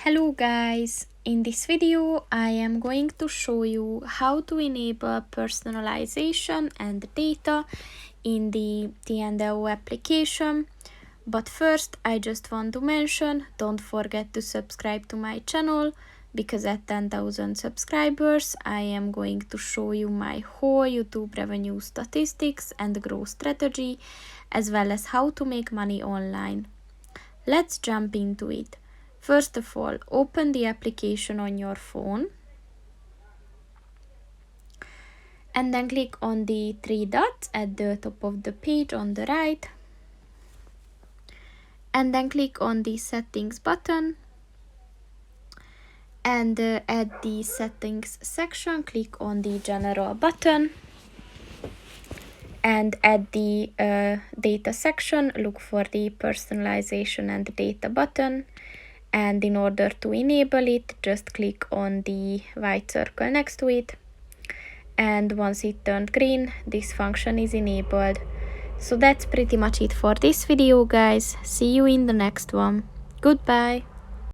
Hello guys, in this video I am going to show you how to enable personalization and data in the Tiendeo application. But first I just want to mention, don't forget to subscribe to my channel, because at 10,000 subscribers I am going to show you my whole YouTube revenue statistics and growth strategy, as well as how to make money online. Let's jump into it. First of all, open the application on your phone and then click on the three dots at the top of the page on the right, and then click on the settings button, and at the settings section click on the general button, and at the data section look for the personalization and data button. And in order to enable it, just click on the white circle next to it. And once it turned green, this function is enabled. So that's pretty much it for this video, guys. See you in the next one. Goodbye.